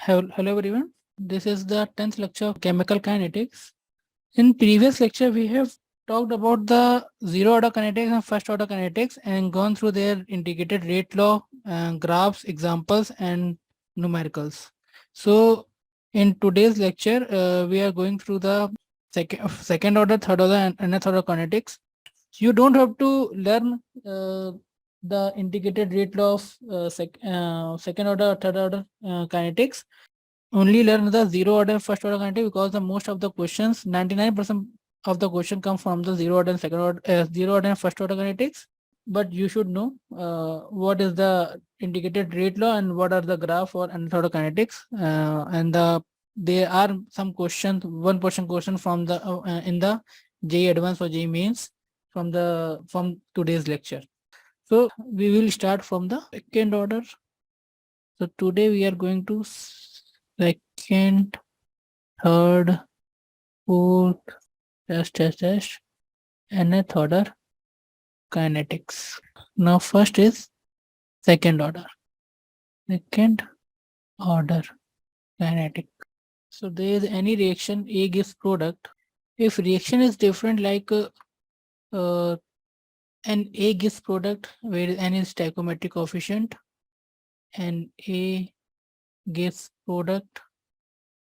Hello everyone. This is the 10th lecture of chemical kinetics. In previous lecture, we have talked about the zero order kinetics and first order kinetics and gone through their integrated rate law, graphs, examples, and numericals. So in today's lecture, we are going through the second order, third order, and nth order kinetics. You don't have to learn the integrated rate law of second order, third order kinetics. Only learn the zero order, first order kinetics, because the most of the questions, 99% of the question come from the zero order and second order, zero order and first order kinetics. But you should know what is the integrated rate law and what are the graph or nth order kinetics. There are some questions, one question from the in the JEE Advanced or JEE Mains from today's lecture. So we will start from the second order. So today we are going to second, third, fourth, dash, nth order kinetics. Now first is second order. Second order kinetic. So there is any reaction A gives product. If reaction is different, like an A gives product where n is stoichiometric coefficient, and A gives product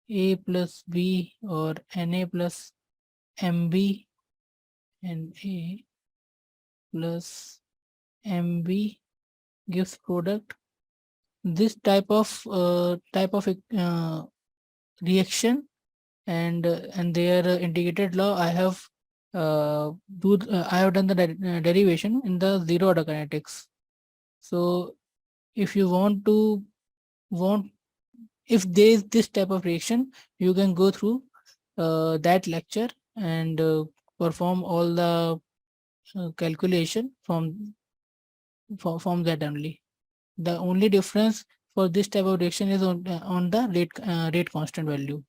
A plus B or Na plus Mb, and A plus Mb gives product. This type of reaction and their integrated law, I have done the derivation in the zero order kinetics. So if you want if there is this type of reaction, you can go through that lecture and perform all the calculation from that only. The only difference for this type of reaction is on the rate constant value.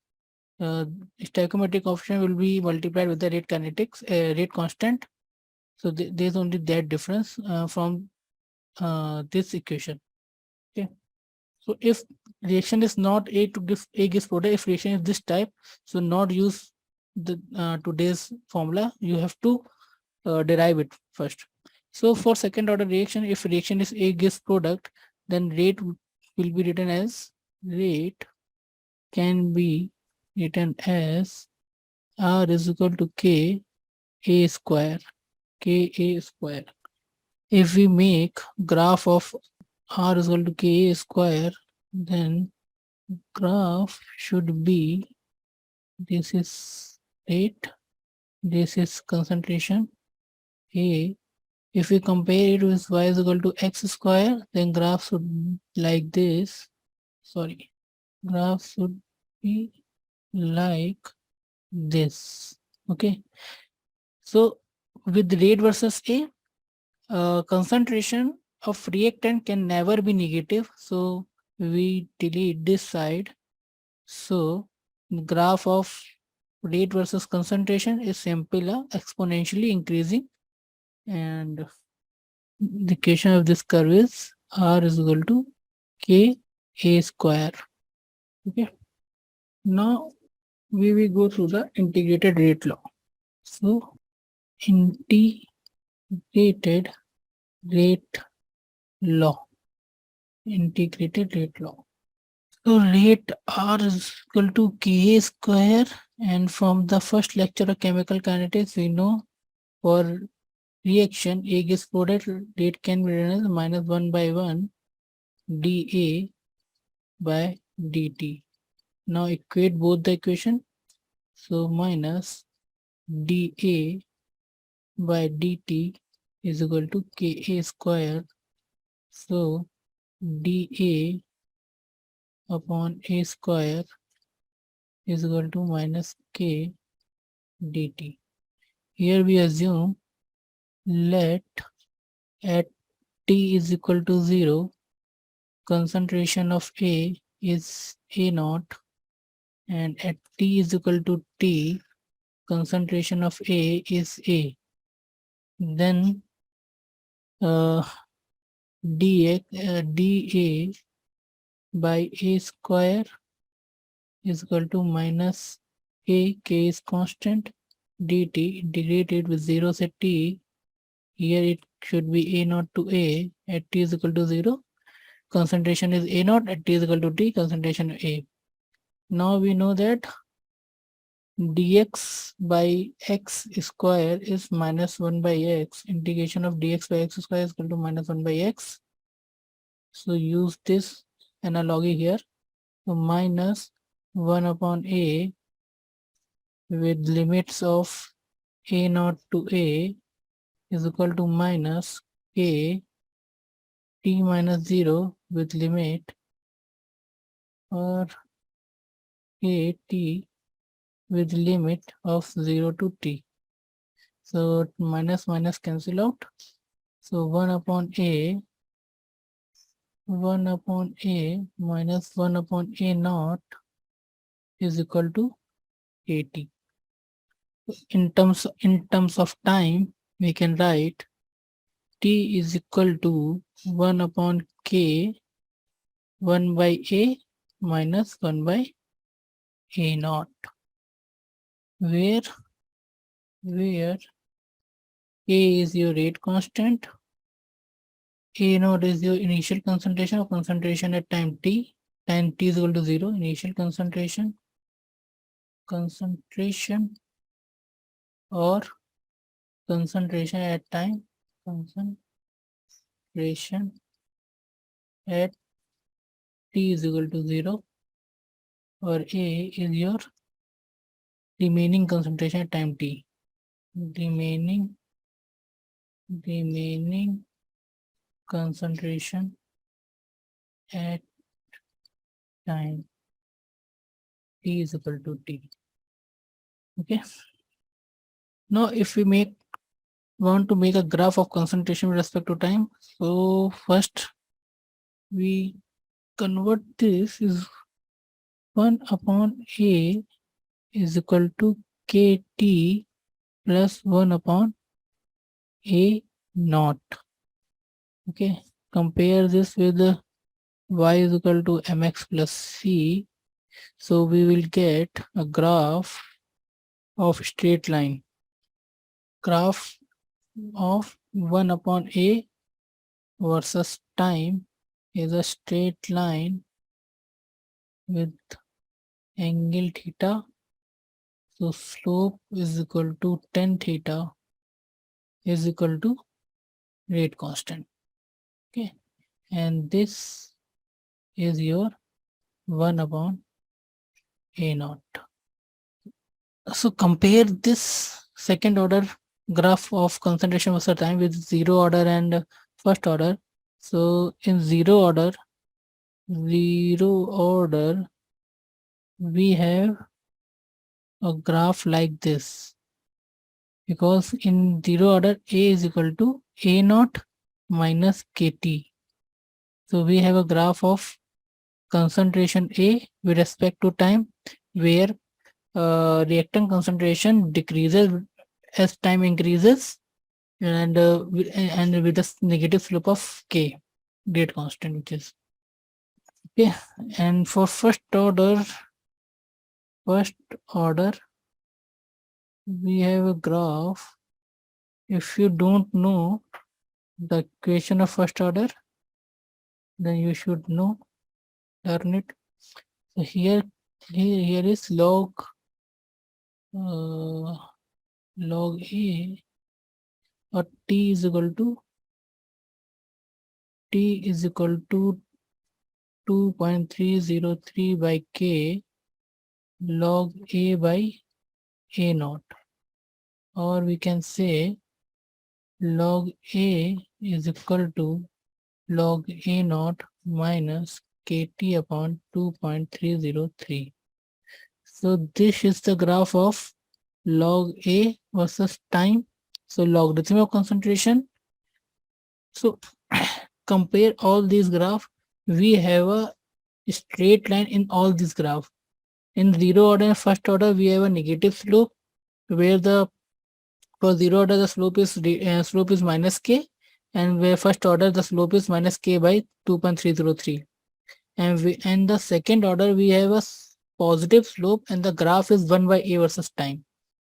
Stoichiometric coefficient will be multiplied with the rate constant. So there's only that difference from this equation. Okay. So if reaction is not A to give A gives product, if reaction is this type, so not use the today's formula. You have to derive it first. So for second order reaction, if reaction is A gives product, then rate will be written as rate can be written as R is equal to K A square, K A square. If we make graph of R is equal to K A square, then graph should be, this is rate, this is concentration A. If we compare it with y is equal to x square, then graph should be like this. Sorry, graph should be like this. Okay. So with rate versus A, concentration of reactant can never be negative. So we delete this side. So graph of rate versus concentration is simply exponentially increasing, and the equation of this curve is R is equal to K A square. Okay. Now we will go through the integrated rate law. So integrated rate law. Integrated rate law. So rate R is equal to Ka square, and from the first lecture of chemical kinetics, we know for reaction A gives product, rate can be written as minus 1 by 1 dA by dt. Now equate both the equation. So minus dA by dt is equal to Ka square. So dA upon A square is equal to minus K dt. Here we assume let at T is equal to 0, concentration of A is A naught, and at T is equal to T, concentration of A is A. Then dA by A square is equal to minus a, k is constant, dt, integrate it with 0 set t. Here it should be a naught to a at t is equal to 0. Concentration is a naught at t is equal to t, concentration a. Now we know that dx by x square is minus 1 by x. Integration of dx by x square is equal to minus 1 by x. So use this analogy here. So minus 1 upon a with limits of a naught to a is equal to minus k t minus 0 with limit or k t with limit of 0 to t. So minus minus cancel out. So 1 upon a minus 1 upon a naught is equal to kt. In terms of time, we can write t is equal to 1 upon k 1 by a minus 1 by a naught, where a is your rate constant, a naught is your initial concentration or concentration at time t is equal to 0, initial concentration or concentration at time at t is equal to 0, or a is your remaining concentration at time t. Remaining concentration at time t is equal to t. Okay. Now, if we want to make a graph of concentration with respect to time, so first we convert this is 1 upon a is equal to kt plus 1 upon a naught. Okay, compare this with y is equal to mx plus c. So we will get a graph of straight line. Graph of 1 upon a versus time is a straight line with angle theta. So slope is equal to tan theta is equal to rate constant. Okay, and this is your 1 upon a naught. So compare this second order graph of concentration versus time with zero order and first order. So in zero order, we have a graph like this, because in zero order a is equal to a naught minus kt. So we have a graph of concentration A with respect to time, where reactant concentration decreases as time increases, and with a negative slope of k, rate constant, which is okay. And for first order, we have a graph. If you don't know the equation of first order, then you should learn it. So here is log a, or t is equal to 2.303 by k log a by a naught, or we can say log a is equal to log a naught minus kt upon 2.303. So this is the graph of log a versus time. So logarithm of concentration. So compare all these graphs. We have a straight line in all these graphs. In zero order and first order, we have a negative slope, where for zero order the slope is minus k, and where first order the slope is minus k by 2.303. And the second order we have a positive slope and the graph is 1 by a versus time.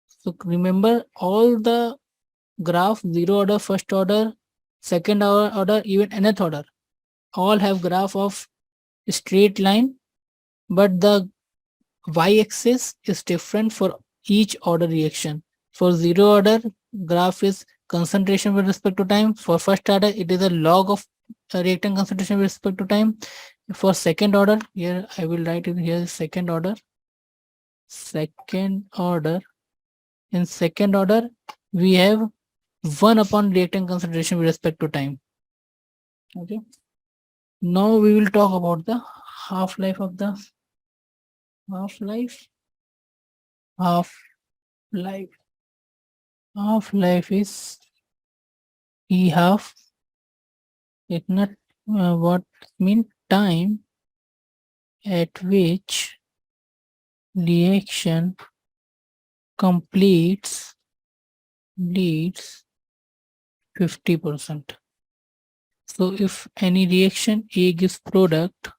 So remember all the graph, zero order, first order, second order, even nth order, all have graph of straight line, but the y-axis is different for each order reaction. For zero order, graph is concentration with respect to time. For first order, it is a log of reactant concentration with respect to time. For second order, here I will write it here second order. Second order. In second order, we have 1 upon reactant concentration with respect to time. Okay. Now we will talk about the half-life of the half-life. Half-life. Half-life is E half. It not what mean time at which reaction completes leads 50%. So if any reaction A gives product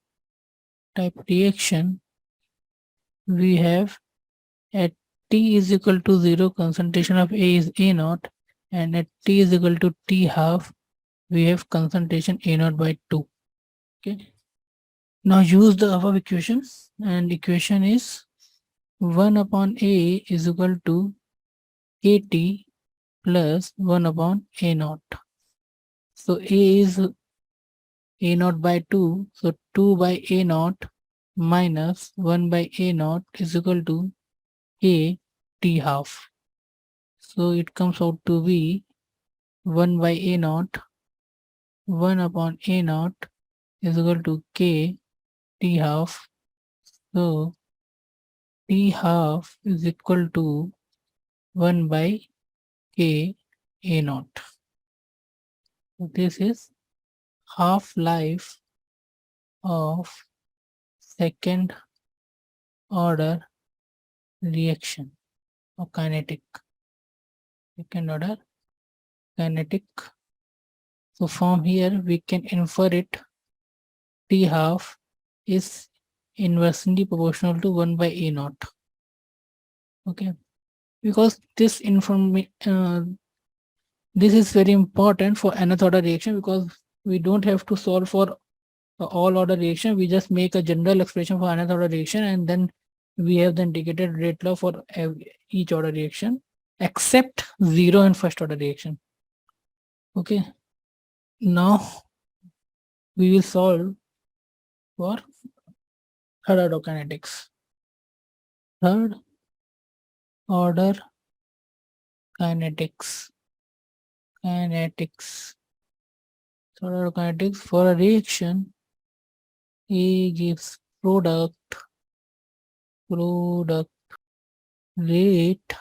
type reaction, we have at T is equal to 0, concentration of A is A naught, and at T is equal to T half, we have concentration A naught by 2. Okay. Now use the above equation, and equation is 1 upon A is equal to KT plus 1 upon A naught. So A is A naught by 2, so 2 by A naught minus 1 by A naught is equal to K T half. So it comes out to be 1 by A naught, 1 upon A naught is equal to K T half. So T half is equal to 1 by K A naught. So this is half-life of second order reaction or kinetic. Second order kinetic. So from here we can infer it T half is inversely proportional to 1 by A naught. Okay, because this this is very important for nth order reaction, because we don't have to solve for all order reaction. We just make a general expression for nth order reaction, and then we have the integrated rate law for each order reaction except zero and first order reaction. Okay, now we will solve for third order kinetics. Third order kinetics. Kinetics. Third order kinetics, for a reaction, A gives product rate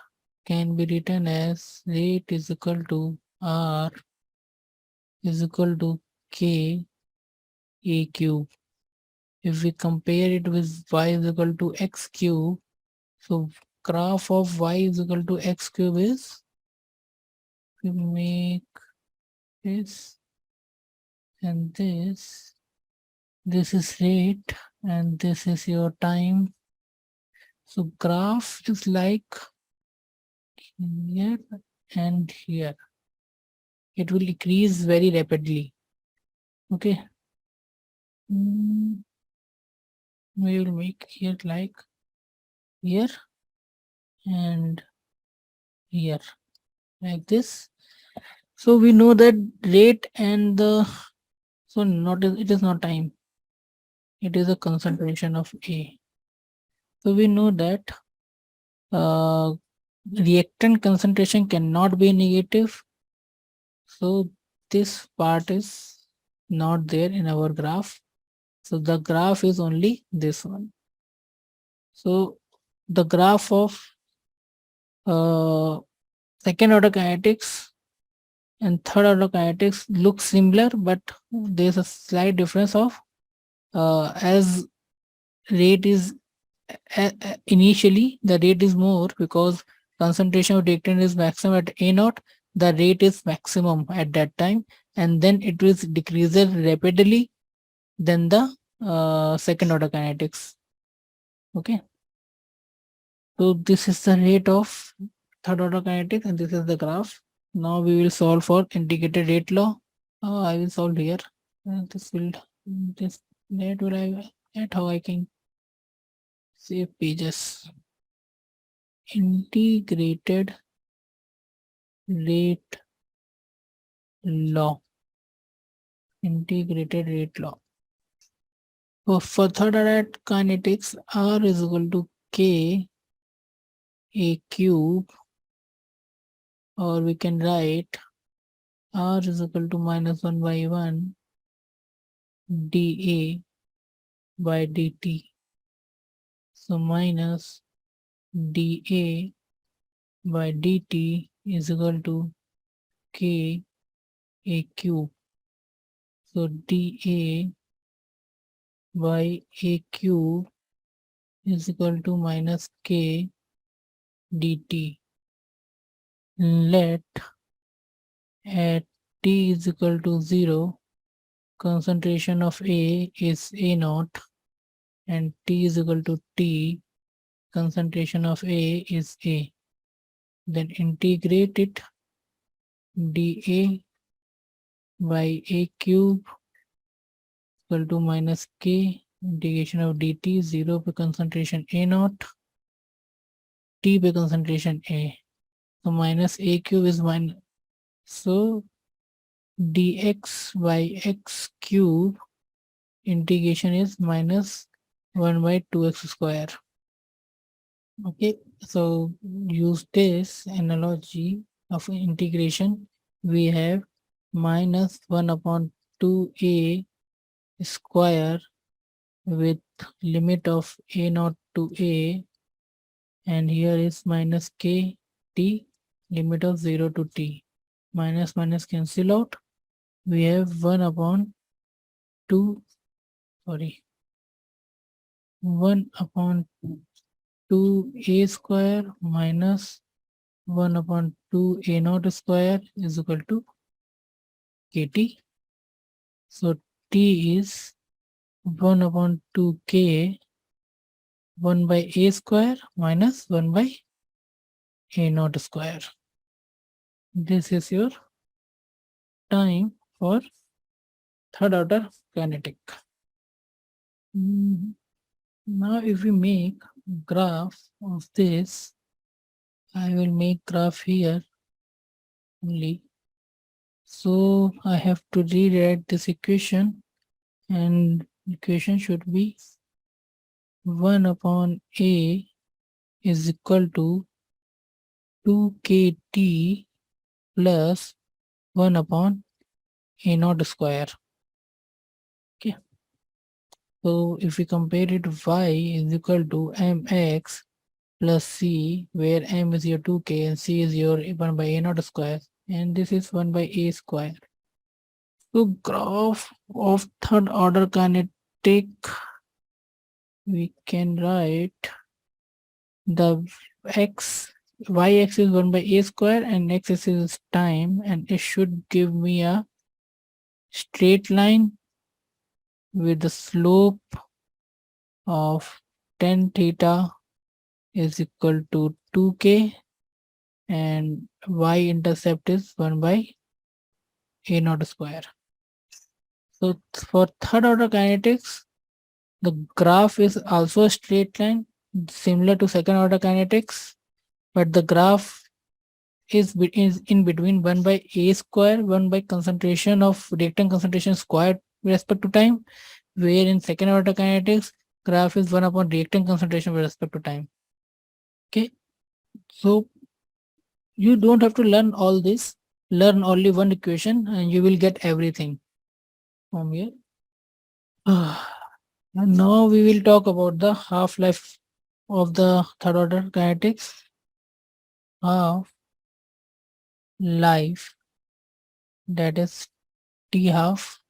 can be written as rate is equal to R is equal to K A cube. If we compare it with y is equal to x cube, so graph of y is equal to x cube is, we make this and this is rate and this is your time. So graph is like here and here. It will increase very rapidly. Okay. We will make here like here and here like this. So we know that rate and the, so not it is not time, it is a concentration of A. So we know that reactant concentration cannot be negative. So this part is not there in our graph. So the graph is only this one. So the graph of second order kinetics and third order kinetics look similar, but there's a slight difference of as rate is initially the rate is more because concentration of reactant is maximum at A naught, the rate is maximum at that time, and then it will decrease rapidly than the second order kinetics. Okay. So this is the rate of third order kinetics and this is the graph. Now we will solve for integrated rate law. I will solve here. This will this that will I at how I can save pages. Integrated rate law. Integrated rate law. So for third order kinetics, R is equal to K A cube, or we can write R is equal to minus 1 by 1 dA by dt. So minus dA by dt is equal to K A cube. So dA by A cube is equal to minus K dt. Let at t is equal to 0, concentration of A is A naught, and T is equal to T, concentration of A is A. Then integrate it, dA by A cube equal to minus K, integration of dt, 0 by concentration A naught, T by concentration A. So minus A cube is minus, so dx by x cube integration is minus 1 by 2x square. Okay, so use this analogy of integration. We have minus 1 upon 2a square with limit of a naught to a, and here is minus k t, limit of 0 to t. Minus minus cancel out. We have 1 upon 2, sorry, 1 upon 2a square minus 1 upon 2 a naught square is equal to kt. So t is 1 upon 2k 1 by a square minus 1 by a naught square. This is your time for third order kinetic. Now if we make graph of this, I will make graph here only. So I have to rewrite this equation, and equation should be 1 upon a is equal to 2kt plus 1 upon a naught square. Okay. So if we compare it, y is equal to mx plus c, where m is your 2k and c is your 1 by a naught square, and this is 1 by a square. So graph of third order kinetic, we can write the y-axis is 1 by a square and x-axis is time, and it should give me a straight line with the slope of tan theta is equal to 2k, and y-intercept is 1 by a naught square. So for third order kinetics, the graph is also a straight line similar to second order kinetics, but the graph is in between 1 by a square, 1 by concentration of reactant concentration squared with respect to time, where in second order kinetics, graph is 1 upon reactant concentration with respect to time. Okay, so you don't have to learn all this, learn only one equation and you will get everything from here. And now we will talk about the half-life of the third order kinetics. Half-life, that is T half,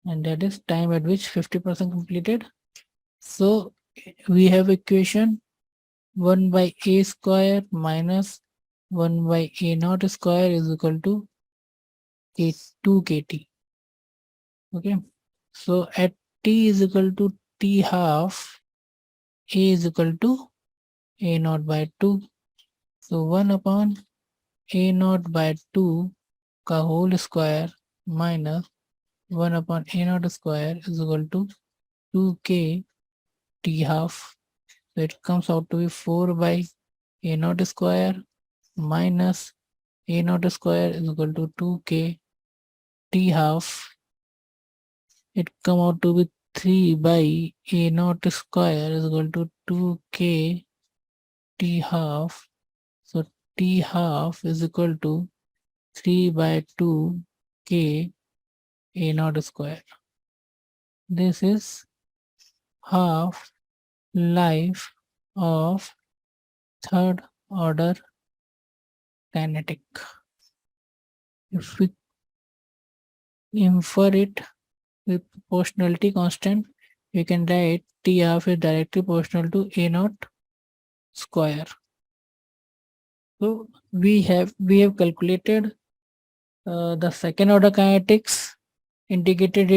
and that is time at which 50% completed. So we have equation 1 by a square minus 1 by a naught square is equal to 2 kt. Okay, so at t is equal to t half, a is equal to A naught by 2. So 1 upon A naught by 2 का whole square minus 1 upon A naught square is equal to 2k t half. So it comes out to be 4 by A naught square minus A naught square is equal to 2k t half. It come out to be 3 by A naught square is equal to 2k t half. So t half is equal to 3 by 2k A naught square. This is half life of third order kinetic. If we infer it with proportionality constant, we can write T half is directly proportional to A naught square. So we have calculated the second order kinetics, integrated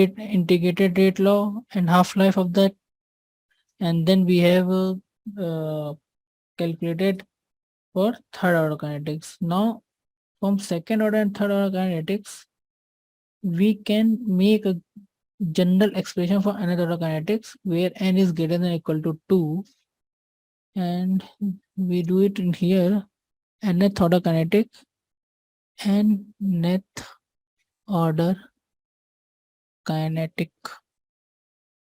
rate law, and half life of that, and then we have calculated for third order kinetics. Now, from second order and third order kinetics, we can make a general expression for nth order kinetics where n is greater than or equal to 2, and we do it in here. Nth order kinetic and nth order kinetic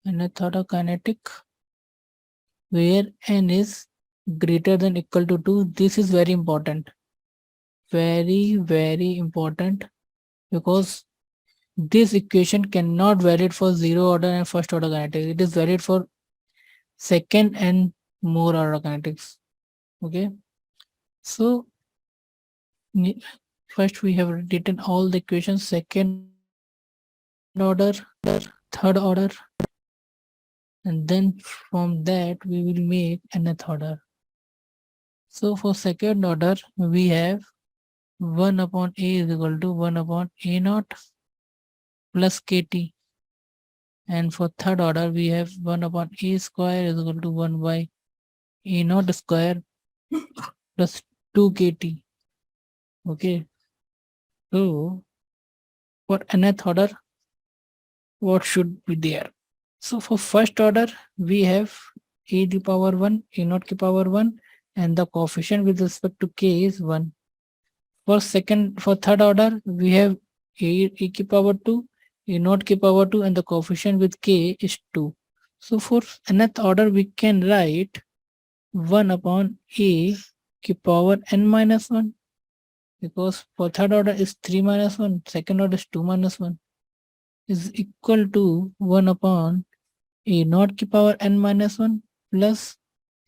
nth order kinetic where n is greater than equal to 2. This is very important, very important, because this equation cannot valid for zero order and first order kinetics. It is valid for second and more order kinetics. Okay, so first we have written all the equations, second order, third order, and then from that we will make nth order. So for second order we have 1 upon A is equal to 1 upon A naught plus kt, and for third order we have 1 upon A square is equal to 1 by A naught square plus 2kt. Okay, so for nth order, what should be there? So for first order, we have a to the power 1, a naught to the power 1, and the coefficient with respect to k is 1. For third order, we have a to the power 2, a naught to the power 2, and the coefficient with k is 2. So for nth order, we can write 1 upon a to the power n minus 1, because for third order is 3 minus 1, second order is 2 minus 1, is equal to 1 upon a naught to the power n minus 1 plus,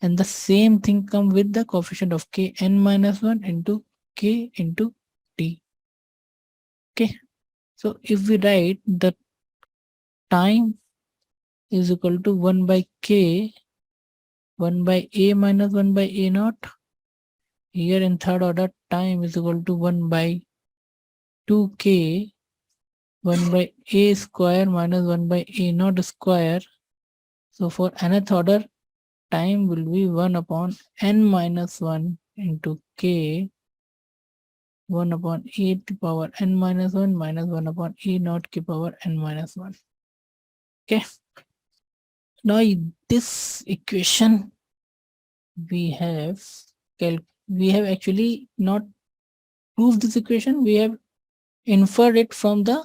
and the same thing come with the coefficient of k n minus 1 into k into t. Okay, so if we write the time is equal to 1 by k, 1 by a minus 1 by a naught, here in third order time is equal to 1 by 2k, 1 by a square minus 1 by a naught square. So for nth order, time will be 1 upon n minus 1 into k, 1 upon a to the power n minus 1 minus 1 upon a naught to the power n minus 1. Okay. Now this equation we have actually not proved this equation. We have inferred it from the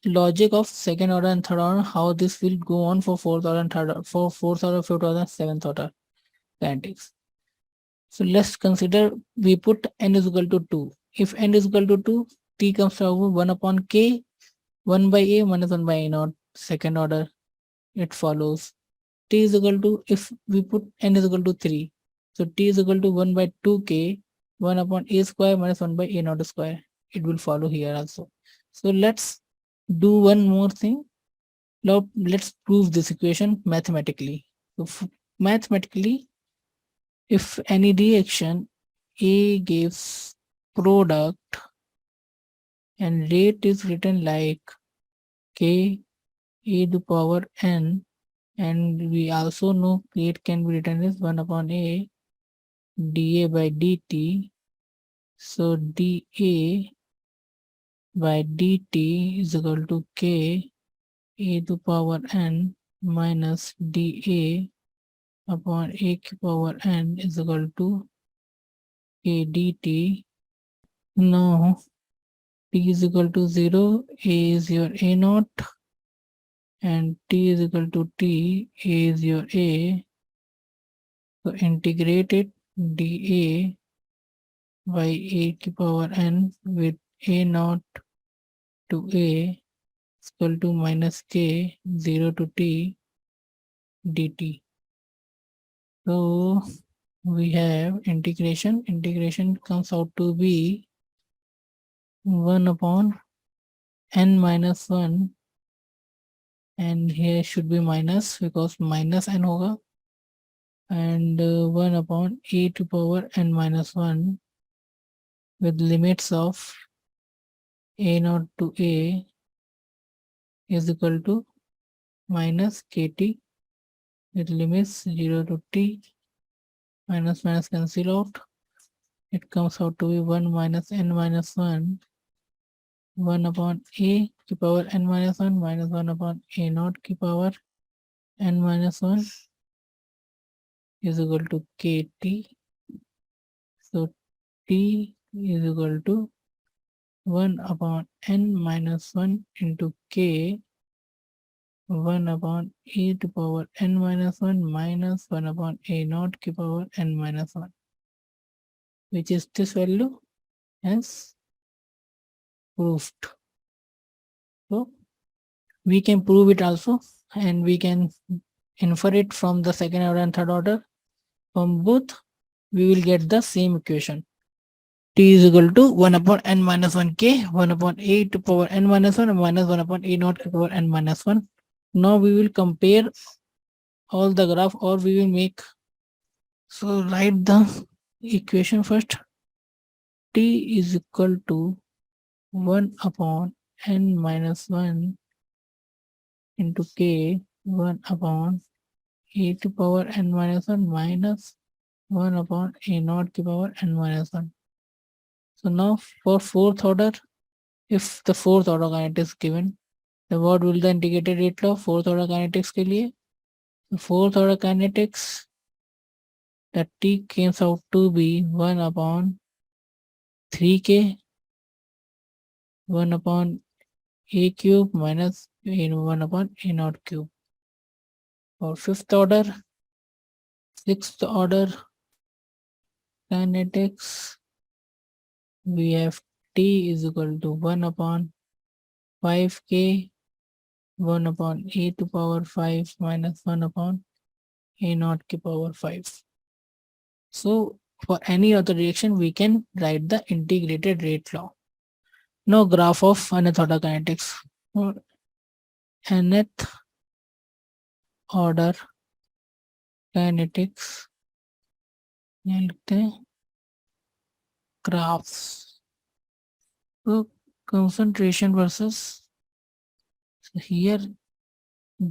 logic of second order and third order, how this will go on for fourth order and third order, for fourth order, fifth order, and seventh order kinetics. So let's consider we put n is equal to 2. If n is equal to 2, t comes out 1 upon k, 1 by a minus 1 by a naught, second order, it follows. T is equal to, if we put n is equal to 3, so t is equal to 1 by 2k, 1 upon a square minus 1 by a naught square. It will follow here also. So let's do one more thing. Now let's prove this equation mathematically. So mathematically, if any reaction A gives product and rate is written like k a to the power n, and we also know rate can be written as 1 upon a dA by dt. So dA by dt is equal to k a to power n minus dA upon a to power n is equal to k dt. Now t is equal to 0, a is your a naught, and t is equal to t, a is your a. So integrate it dA by a to power n with a naught to a is equal to minus k 0 to t dt. So we have integration. Integration comes out to be 1 upon n minus 1, and here should be minus because minus n hoga, and 1 upon a to power n minus 1 with limits of a naught to a is equal to minus kt with limits 0 to t. Minus minus cancel out. It comes out to be 1 minus n minus 1, 1 upon a to power n minus 1 minus 1 upon a naught to power n minus 1 is equal to kt. So t is equal to 1 upon n minus 1 into k, 1 upon a to power n minus 1 minus 1 upon a naught to power n minus 1, which is this value as proved. So we can prove it also, and we can infer it from the second order and third order. From both, we will get the same equation. T is equal to 1 upon n minus 1 k, 1 upon a to power n minus 1 minus 1 upon a naught to power n minus 1. Now we will compare all the graph, or we will make. So write the equation first. T is equal to 1 upon n minus 1 into k, 1 upon a to power n minus 1 minus 1 upon a naught to power n minus 1. So now for fourth order, if the fourth order kinetics given, then what will the integrated rate law fourth order kinetics के लिए? So fourth order kinetics, that t comes out to be 1 upon 3k, 1 upon a cube minus 1 upon a naught cube. For fifth order, sixth order kinetics, we have t is equal to 1 upon 5k, 1 upon a to power 5 minus 1 upon a naught to power 5. So for any other reaction, we can write the integrated rate law. Now graph of nth order kinetics. For nth order kinetics, यहाँ लिखते हैं graphs. So concentration versus, so here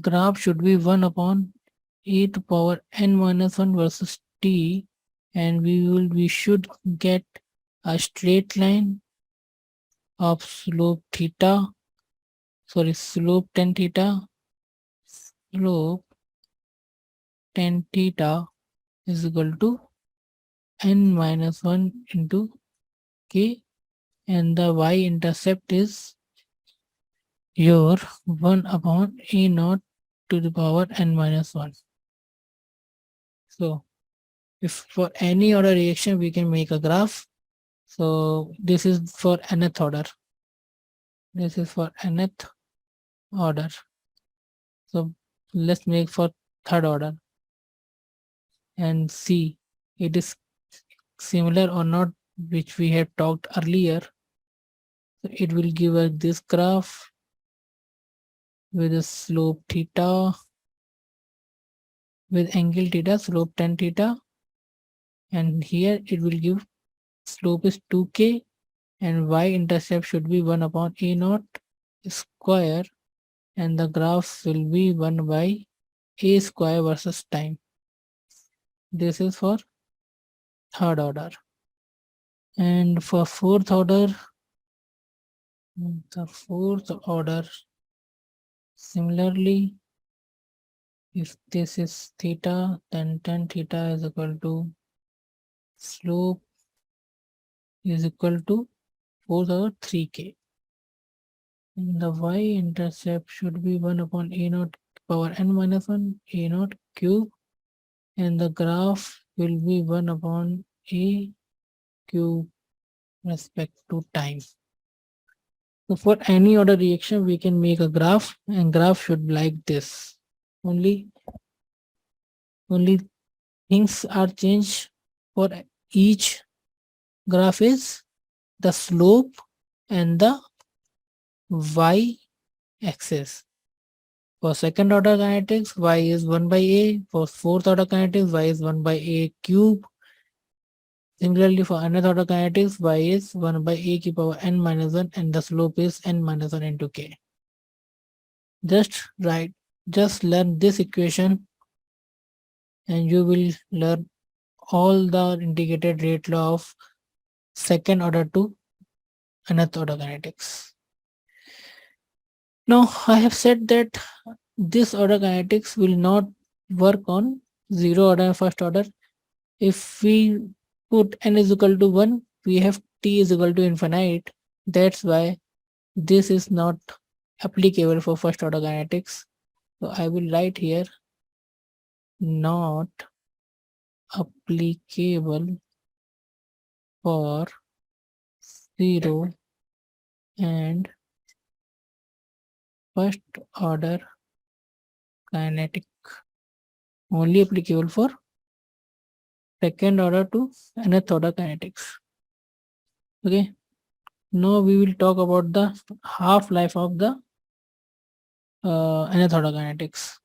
graph should be 1 upon a to power n minus 1 versus t, and we should get a straight line of slope theta, slope tan theta, slope tan theta is equal to n minus 1 into k, and the y-intercept is your 1 upon a naught to the power n minus 1. So if for any order reaction, we can make a graph. So this is for nth order. This is for nth order. So let's make for third order and see it is similar or not, which we had talked earlier. So it will give us this graph with a slope theta, with angle theta, slope tan theta, and here it will give slope is 2k, and y-intercept should be 1 upon a naught square, and the graph will be 1 by a square versus time. This is for third order. And for fourth order, the fourth order, similarly, if this is theta, then tan theta is equal to slope is equal to fourth order 3k. And the y-intercept should be 1 upon a naught power n minus 1 a naught cube, and the graph will be 1 upon a cube respect to time. So for any order reaction, we can make a graph, and graph should be like this. Only things are changed for each graph is the slope and the y-axis. For second order kinetics, y is 1 by a. For fourth order kinetics, y is 1 by a cube. Similarly, for nth order kinetics, y is 1 by a to power n minus 1, and the slope is n minus 1 into k. Just learn this equation and you will learn all the integrated rate law of second order to nth order kinetics. Now, I have said that this order kinetics will not work on zero order and first order. If we put n is equal to 1, we have t is equal to infinite. That's why this is not applicable for first order kinetics. So I will write here not applicable for 0 and first order kinetic. Only applicable for second order to nth order kinetics. Okay. Now we will talk about the half-life of the nth order kinetics.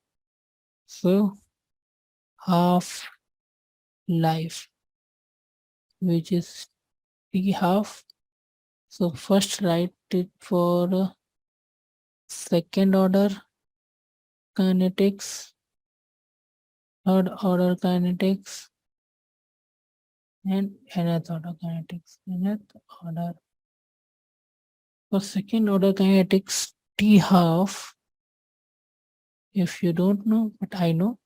So half-life, which is t half. So first write it for second order kinetics, third order kinetics, and nth order kinetics. Nth order. For second order kinetics, t half, if you don't know, but I know,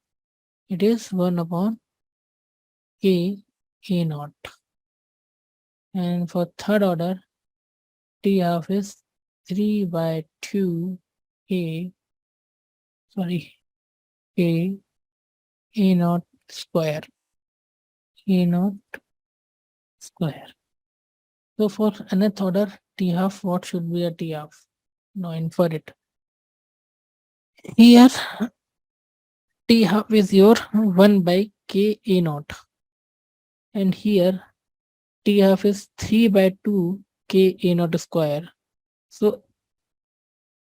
it is 1 upon k a naught. And for third order, t half is 3 by 2 k, k a naught square. A naught square. So for nth order, t half, what should be a t half? Now infer it. Here, t half is your 1 by k a naught. And here, t half is 3 by 2 k a naught square. So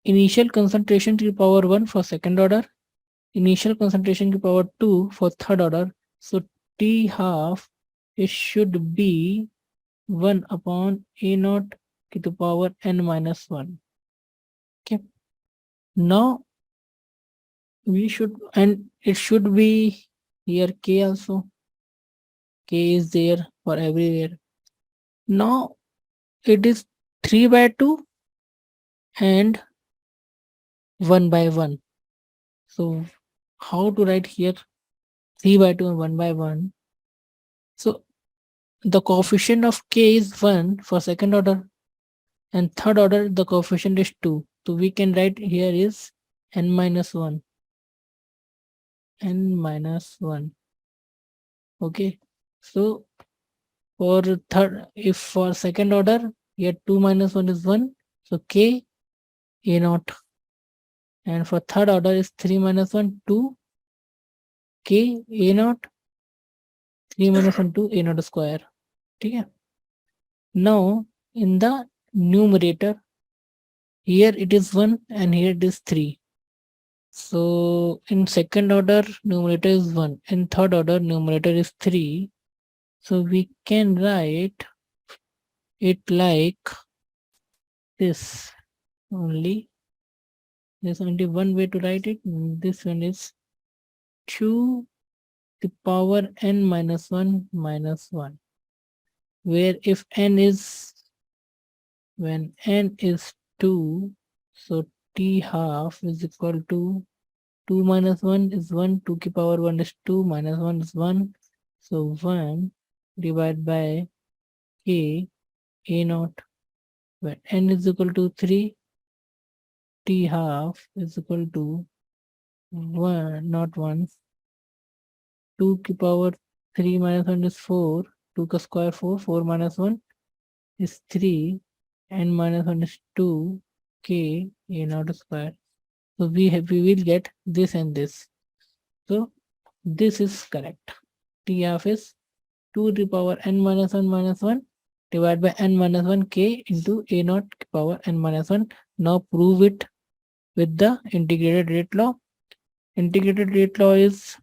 initial concentration to the power 1 for second order, initial concentration to the power 2 for third order. So t half, it should be 1 upon a naught to the power n minus 1. Okay. Now we should, and it should be here k also. K is there for everywhere. Now it is 3 by 2 and 1 by 1. So how to write here 3 by 2 and 1 by 1? So the coefficient of k is 1 for second order, and third order the coefficient is 2. So we can write here is n minus 1. N minus 1. Okay. So for third, if for second order, here 2 minus 1 is 1. So k a naught. And for third order is 3 minus 1, 2 k a naught. 3 minus 1, 2 a naught square. Okay. Now in the numerator, here it is 1 and here it is 3. So in second order, numerator is 1. In third order, numerator is 3. So we can write it like this only. There's only one way to write it. This one is 2 to the power n minus 1 minus 1. where if n is when n is 2, so t half is equal to 2 minus 1 is 1, 2 की power 1 is 2, minus 1 is 1. So 1 divided by k a naught. When n is equal to 3, t half is equal to 1, not 1. 2 की power 3 minus 1 is 4. 2 का square 4, 4 minus 1 is 3, n minus 1 is 2, k a naught square. So we will get this and this. So this is correct. T half is 2 to the power n minus 1 divided by n minus 1 k into a naught power n minus 1. Now prove it with the integrated rate law. Integrated rate law is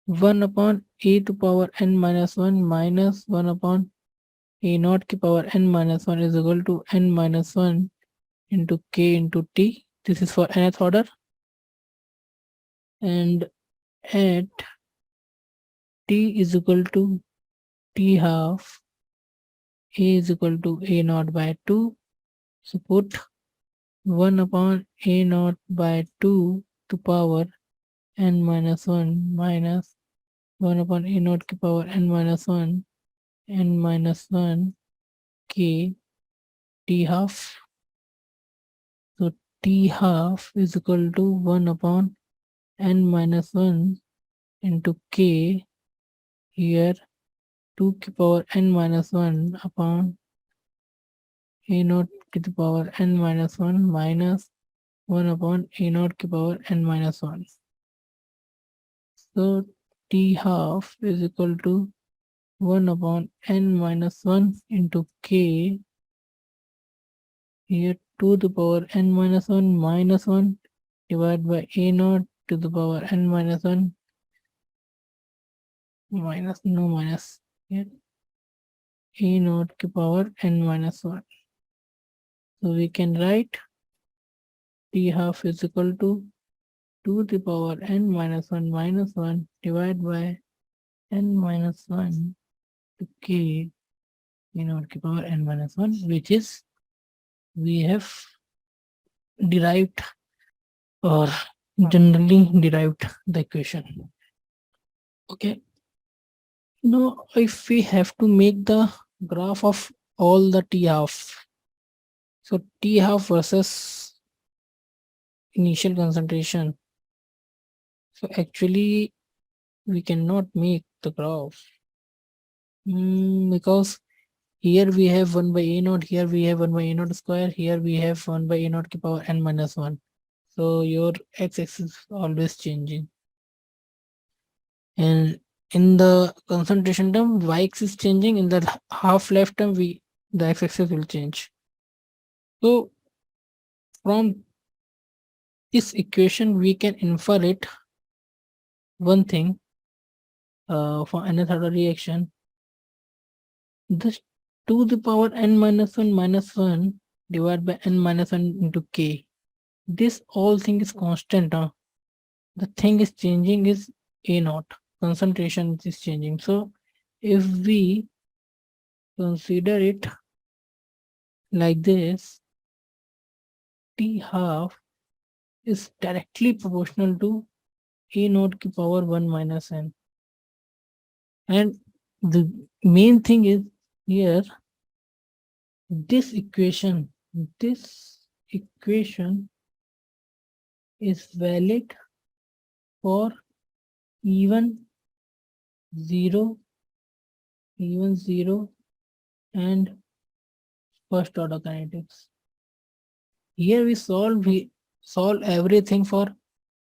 1 upon a to power n minus 1 minus 1 upon a naught ki power n minus 1 is equal to n minus 1 into k into t. This is for nth order. And at t is equal to t half, a is equal to a naught by 2. So put 1 upon a naught by 2 to power n minus 1 minus 1 upon a naught ki power n minus 1 n minus 1 k t half. So t half is equal to 1 upon n minus 1 into k, here 2 ki power n minus 1 upon a naught to the power n minus 1 minus 1 upon a naught ki power n minus 1. So t half is equal to 1 upon n minus 1 into k, here 2 to the power n minus 1 minus 1 divided by a naught to the power n minus 1 minus no minus, here a naught to the power n minus 1. So we can write t half is equal to 2 to the power n minus 1 minus 1 divided by n minus 1 to k a naught to the power n minus 1, which is we have derived or generally derived the equation. Okay. Now, if we have to make the graph of all the t half, so t half versus initial concentration. So actually, we cannot make the graph because here we have 1 by a naught, here we have 1 by a naught square, here we have 1 by a naught to power n minus 1. So your x-axis is always changing. And in the concentration term, y-axis is changing. In the half-life term, the x-axis will change. So from this equation, we can infer it one thing for another reaction. This 2 to the power n minus 1 minus 1 divided by n minus 1 into k. This all thing is constant. The thing is changing is a naught. Concentration is changing. So if we consider it like this, t half is directly proportional to a naught ki power 1 minus n. And the main thing is here, this equation is valid for even 0, even 0 and first order kinetics. Here we solve everything for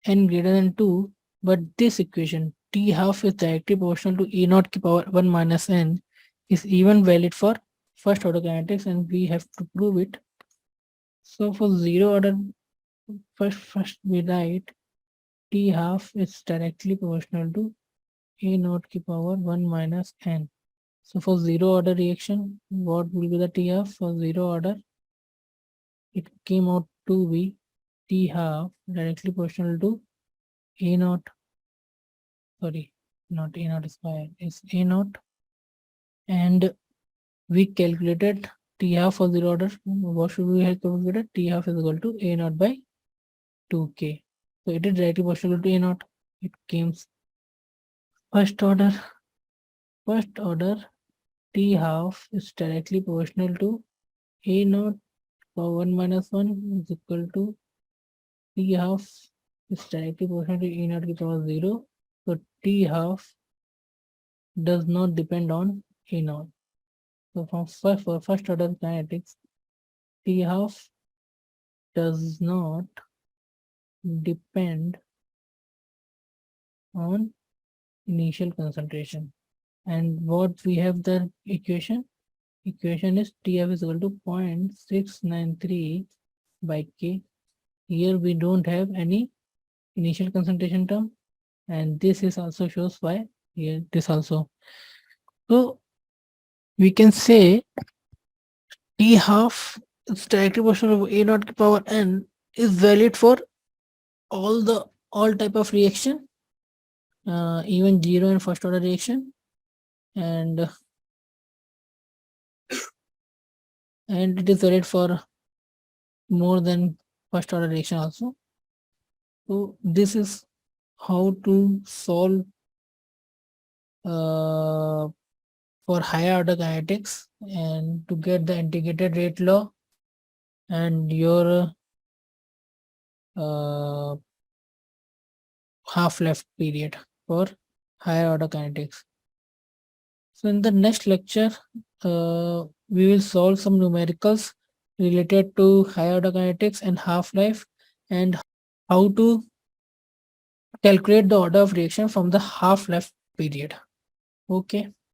n greater than 2, but this equation t half is directly proportional to e naught ki power 1 minus n is even valid for first order kinetics, and we have to prove it. So for zero order, first we write t half is directly proportional to a naught ki power 1 minus n. So for zero order reaction, what will be the t half? For zero order, it came out to be t half directly proportional to a naught, sorry, not a naught square, is a naught, and we calculated T half for zero order. What should we have calculated? T half is equal to A naught by 2k. So it is directly proportional to A naught. It comes first order. First order T half is directly proportional to A naught power 1 minus 1 is equal to T half is directly proportional to E naught to the power 0. So T half does not depend on A naught. So for first order kinetics, T half does not depend on initial concentration. And what we have the equation? Equation is TF is equal to 0.693 by K. Here we don't have any initial concentration term, and this is also shows why here this also. So we can say T half is directly proportional to A naught power n is valid for all type of reaction, even zero and first order reaction, and it is valid for more than first order reaction also. So this is how to solve for higher order kinetics and to get the integrated rate law and your uh, half-life period for higher order kinetics. So in the next lecture, we will solve some numericals related to higher order kinetics and half-life and how to calculate the order of reaction from the half-life period. Okay.